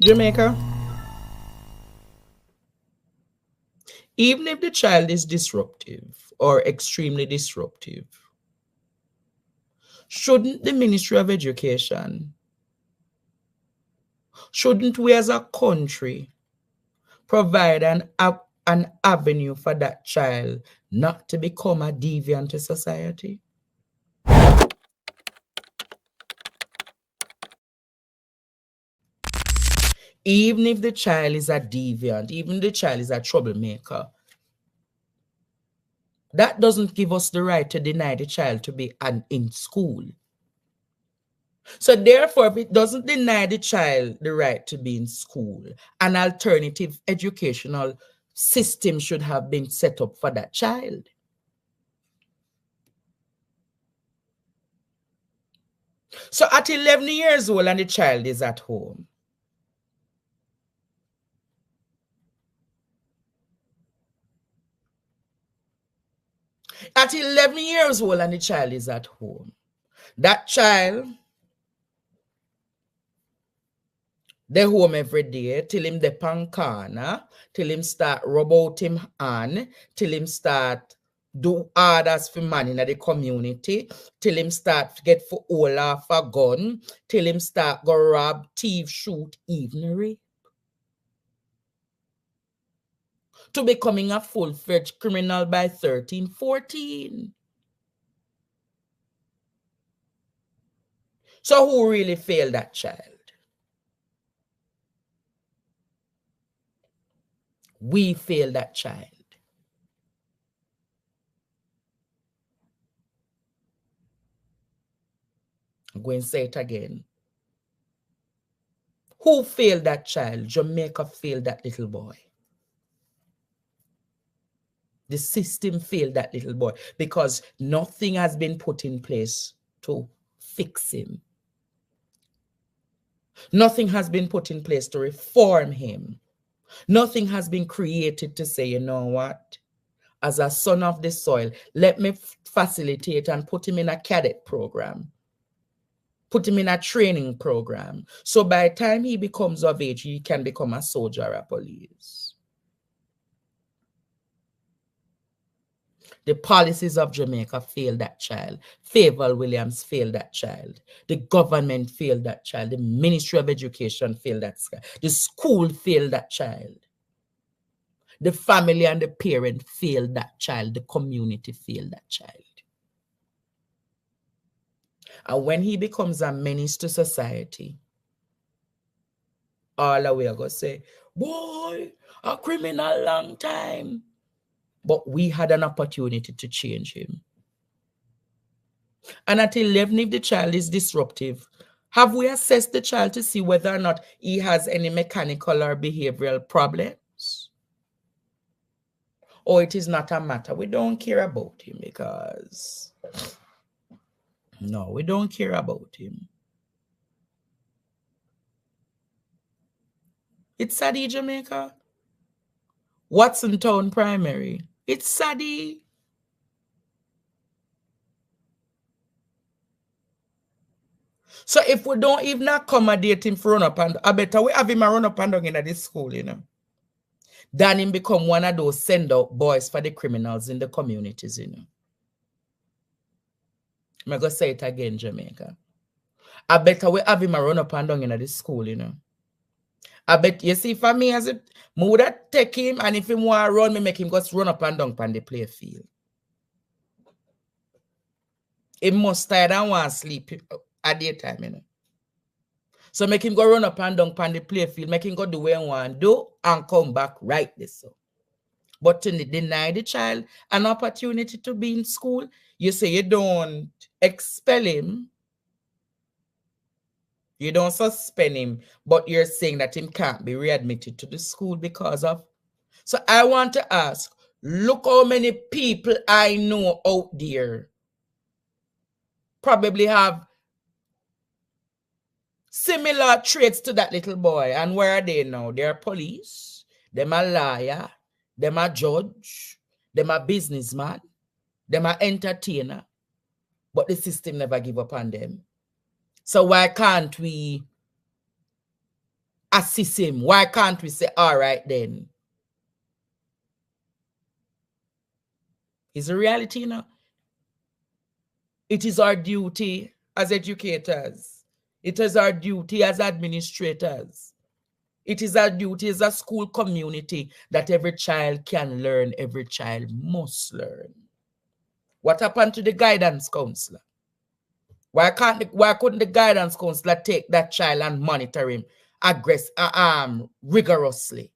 Jamaica, even if the child is disruptive or extremely disruptive, shouldn't the Ministry of Education, shouldn't we as a country provide an avenue for that child not to become a deviant to society? Even if the child is a deviant, even if the child is a troublemaker, that doesn't give us the right to deny the child to be in school. So therefore, if it doesn't deny the child the right to be in school, an alternative educational system should have been set up for that child. So at 11 years old and the child is at home, at 11 years old and the child is at home, that child, they home every day till him the pan corner, till him start rub out him hand, till him start do orders for man in the community, till him start get for all off a gun, till him start go rob, thief, shoot, even rape. To becoming a full-fledged criminal by 13, 14. So who really failed that child? We failed that child. I'm going to say it again. Who failed that child? Jamaica failed that little boy. The system failed that little boy because nothing has been put in place to fix him. Nothing has been put in place to reform him. Nothing has been created to say, you know what? As a son of the soil, let me facilitate and put him in a cadet program. Put him in a training program. So by the time he becomes of age, he can become a soldier or a police. The policies of Jamaica failed that child. Favor Williams failed that child. The government failed that child. The Ministry of Education failed that child. The school failed that child. The family and the parent failed that child. The community failed that child. And when he becomes a menace to society, all the way I go say, boy, a criminal long time. But we had an opportunity to change him. And at 11, if the child is disruptive, have we assessed the child to see whether or not he has any mechanical or behavioral problems? Or it is not a matter. We don't care about him because... No, we don't care about him. It's Sadie, Jamaica. Watsonton Primary. It's Sadie. So if we don't even accommodate him for run up and I better we have him a run up and down in this school, you know. Then him become one of those send out boys for the criminals in the communities, you know. I'm going to say it again, Jamaica. I better we have him a run up and down in this school, you know. I bet you see for me as it would take him and if he want to run, me make him just run up and down on the play field. He must tired and want to sleep at daytime, you know. So make him go run up and down on the play field, make him go do what he want to do and come back right this. So. But to deny the child an opportunity to be in school, you say you don't expel him, you don't suspend him, but you're saying that him can't be readmitted to the school because of... So I want to ask, look how many people I know out there probably have similar traits to that little boy. And where are they now? They're police, them a lawyer, them a judge, them a businessman, them a entertainer. But the system never give up on them. So why can't we assist him? Why can't we say, all right then? It's a reality, you know. It is our duty as educators. It is our duty as administrators. It is our duty as a school community that every child can learn, every child must learn. What happened to the guidance counselor? Why couldn't the guidance counselor take that child and monitor him rigorously?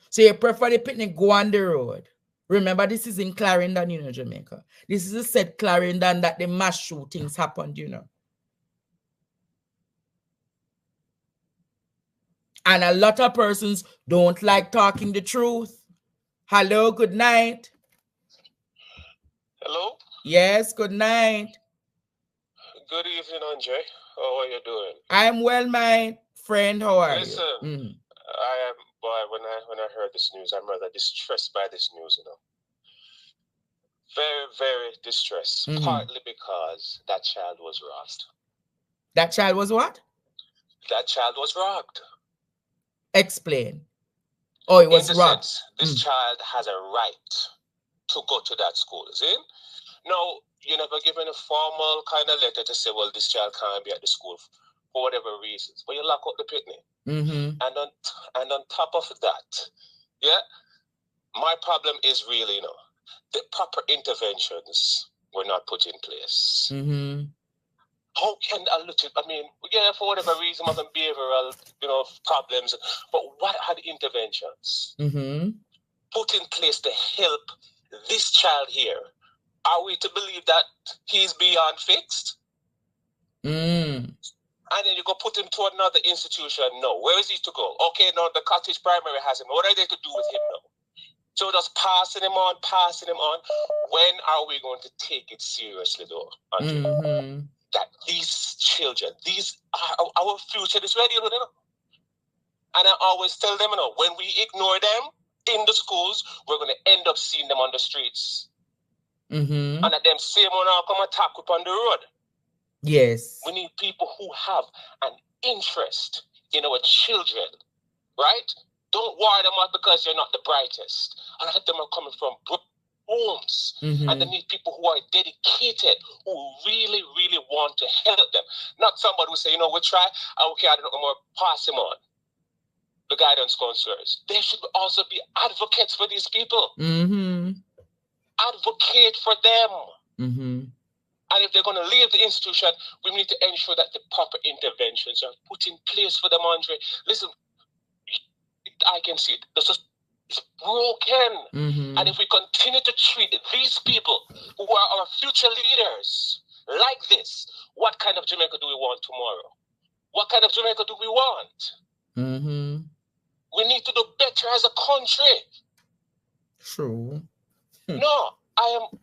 So you prefer the picnic go on the road. Remember, this is in Clarendon, you know, Jamaica. This is the said Clarendon that the mass shootings happened, you know. And a lot of persons don't like talking the truth. Hello, good night. Hello? Yes, good night. Good evening, Andre. How are you doing? I'm well, my friend. How are Listen, you? I am, boy, when I heard this news, I'm rather distressed by this news, you know. Very, very distressed. Partly because that child was robbed. That child was what? That child was robbed. Explain. Oh, it was in the robbed. sense, this child has a right to go to that school, see? Now, you're never given a formal kind of letter to say, well, this child can't be at the school for whatever reasons. But you lock up the pitney. And on top of that, yeah, my problem is really, you know, the proper interventions were not put in place. How can a little, I mean, yeah, for whatever reason, having behavioral, you know, problems, but what are the interventions put in place to help this child here? Are we to believe that he's beyond fixed? And then you go put him to another institution? No. Where is he to go? Okay, now the cottage primary has him. What are they to do with him now? So just passing him on. When are we going to take it seriously, though, Andre? That these children, these are our future is ready, you know? And I always tell them, you know, when we ignore them in the schools, we're going to end up seeing them on the streets. And at them same one now come attack up on the road. Yes. We need people who have an interest in our children, right? Don't wire them up because you're not the brightest. A lot of them are coming from homes. And they need people who are dedicated, who really, really want to help them. Not somebody who say, you know, we try, okay, I don't know more, pass him on. The guidance counselors. There should also be advocates for these people. Advocate for them. And if they're going to leave the institution, we need to ensure that the proper interventions are put in place for them, Andre. Listen, I can see it. It's broken. And if we continue to treat these people who are our future leaders like this, what kind of Jamaica do we want tomorrow? What kind of Jamaica do we want? We need to do better as a country. True. No, I am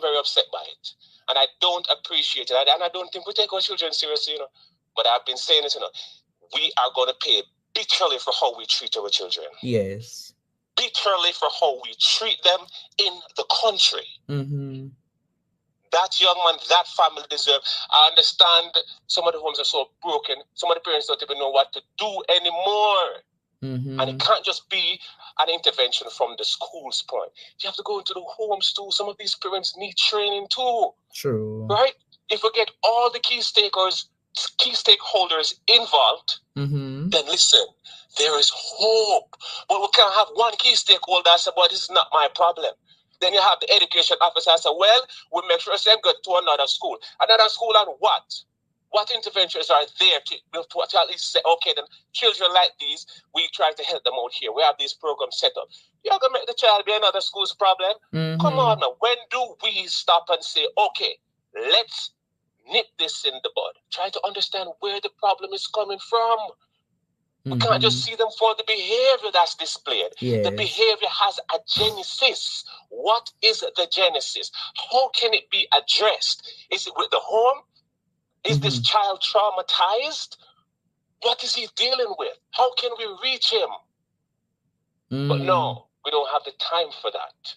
very upset by it. And I don't appreciate it. And I don't think we take our children seriously, you know. But I've been saying it, you know. We are going to pay bitterly for how we treat our children. Yes. Bitterly for how we treat them in the country. That young man, that family deserve. I understand some of the homes are so broken. Some of the parents don't even know what to do anymore. And it can't just be an intervention from the school's point. You have to go into the homes too. Some of these parents need training too. True. Right? If we get all the key stakeholders involved, then listen, there is hope. But we can't have one key stakeholder say, well, this is not my problem. Then you have the education officer say, well, we make sure they go to another school. Another school and what? What interventions are there to at least say, okay, then children like these, we try to help them out here. We have these programs set up. You're going to make the child be another school's problem? Come on now. When do we stop and say, okay, let's nip this in the bud? Try to understand where the problem is coming from. We can't just see them for the behavior that's displayed. Yes. The behavior has a genesis. What is the genesis? How can it be addressed? Is it with the home? Is this child traumatized? What is he dealing with? How can we reach him? But no, we don't have the time for that.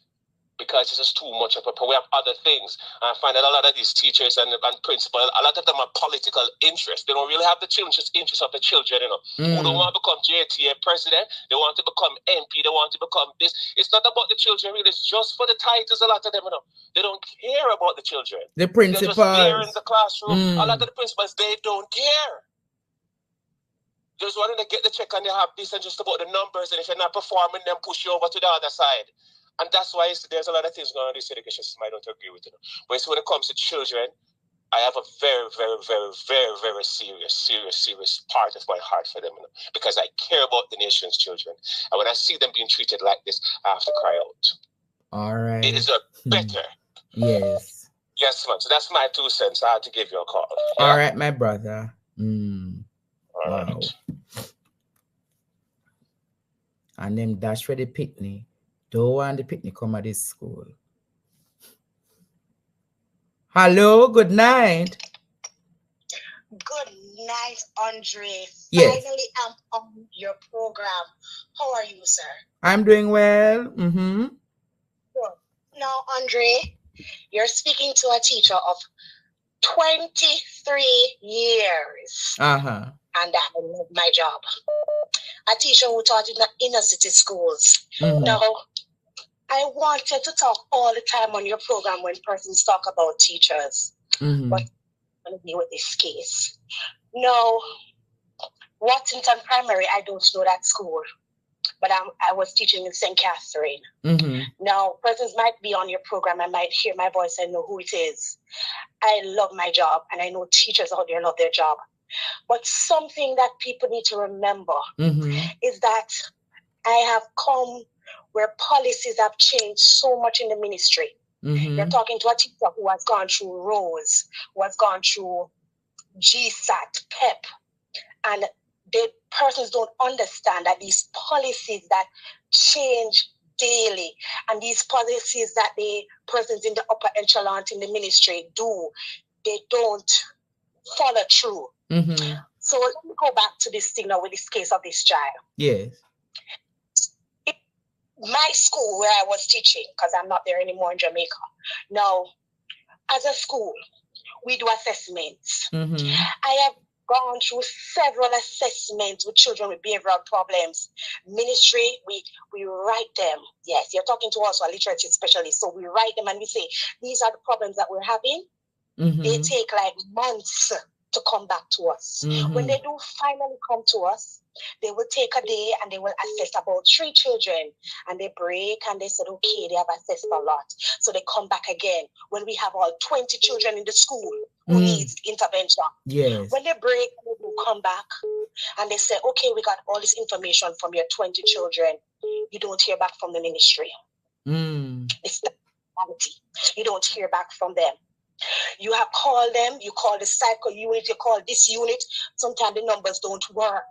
because this is too much of a problem. We have other things. I find that a lot of these teachers and principals, a lot of them are political interests. They don't really have the interest of the children, you know, who don't want to become JTA president. They want to become MP. They want to become this. It's not about the children, really. It's just for the titles, a lot of them, you know. They don't care about the children. The principals. They're just there in the classroom. A lot of the principals, they don't care. Just wanting to get the check and they have this and just about the numbers, and if you're not performing, then push you over to the other side. And that's why there's a lot of things going on in this education system I don't agree with. You know. But when it comes to children, I have a very, very, very, very, very serious part of my heart for them, you know, because I care about the nation's children. And when I see them being treated like this, I have to cry out. All right. It is a better. Yes. Yes, man. So that's my 2 cents. I had to give you a call. Yeah? All right, my brother. All wow. right. And them dash for the picnic. Don't want the picnic come at this school. Hello, good night. Good night, Andre. Yes. Finally, I'm on your program. How are you, sir? I'm doing well. Good. Now, Andre, you're speaking to a teacher of 23 years. Uh-huh. And I love my job. A teacher who taught in the inner city schools. Now, I wanted to talk all the time on your program when persons talk about teachers. But I'm going to deal with this case. No, Watsonton Primary, I don't know that school. But I was teaching in St. Catherine. Now, persons might be on your program and might hear my voice and know who it is. I love my job, and I know teachers out there love their job. But something that people need to remember is that I have come where policies have changed so much in the ministry. You're talking to a teacher who has gone through ROSE, who has gone through GSAT, PEP, and the persons don't understand that these policies that change daily and these policies that the persons in the upper echelon in the ministry do, they don't follow through. So let me go back to this thing now with this case of this child. Yes. My school where I was teaching, because I'm not there anymore in Jamaica. Now, as a school, we do assessments. I have gone through several assessments with children with behavioral problems. Ministry, we write them. Yes, you're talking to us, a literacy specialist. So we write them and we say, these are the problems that we're having. They take like months to come back to us. When they do finally come to us, they will take a day and they will assess about 3 children, and they break and they said, okay, they have assessed a lot. So they come back again when we have all 20 children in the school who needs intervention. Yes. When they break, they will come back and they say, okay, we got all this information from your 20 children. You don't hear back from the ministry. It's the reality. You don't hear back from them. You have called them, you call the psycho unit, you call this unit. Sometimes the numbers don't work.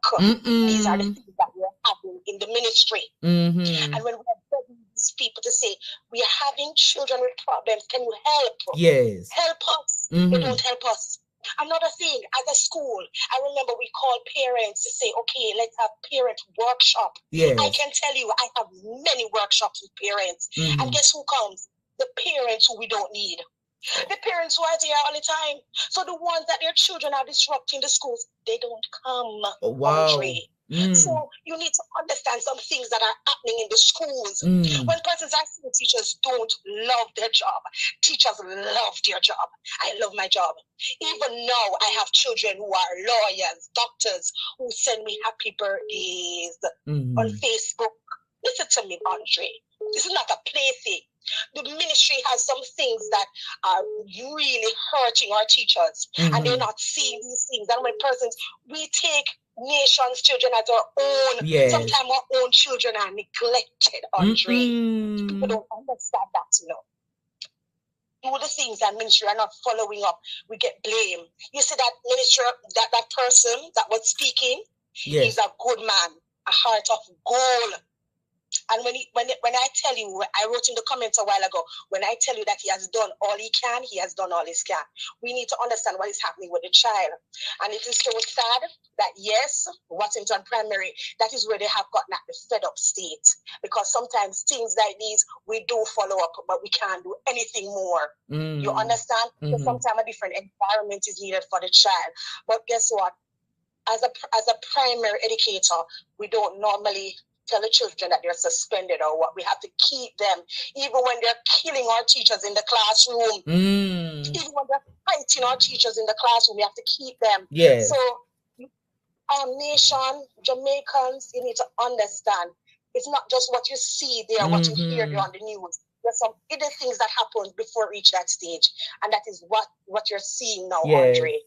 These are the things that we're having in the ministry. And when we are begging these people to say, we are having children with problems, can you help? Yes. Help us. They don't help us. Another thing, as a school, I remember we called parents to say, okay, let's have parent workshop. Yes. I can tell you, I have many workshops with parents. And guess who comes? The parents who we don't need. The parents who are there all the time. So the ones that their children are disrupting the schools, they don't come. Wow. So you need to understand some things that are happening in the schools. When persons are saying teachers don't love their job, teachers love their job. I love my job. Even now, I have children who are lawyers, doctors, who send me happy birthdays on Facebook. Listen to me, Andre. This is not a plaything. The ministry has some things that are really hurting our teachers, and they're not seeing these things. And when persons, we take nation's children as our own. Yes. Sometimes our own children are neglected, Andre. People don't understand that, you know. Do the things that ministry are not following up, we get blamed. You see that minister, that person that was speaking, yes. He's a good man, a heart of gold. And when I tell you, I wrote in the comments a while ago, when I tell you that he has done all he can, he has done all he can. We need to understand what is happening with the child. And it is so sad that, yes, Watsonton Primary, that is where they have gotten at the fed up state. Because sometimes things like these, we do follow up, but we can't do anything more. You understand? So sometimes a different environment is needed for the child. But guess what? As a primary educator, we don't normally tell the children that they're suspended or what. We have to keep them, even when they're killing our teachers in the classroom. Even when they're fighting our teachers in the classroom, we have to keep them. Yes. So our nation, Jamaicans, you need to understand, it's not just what you see there, what you hear there on the news. There's some other things that happen before reach that stage. And that is what you're seeing now, yes. Andre.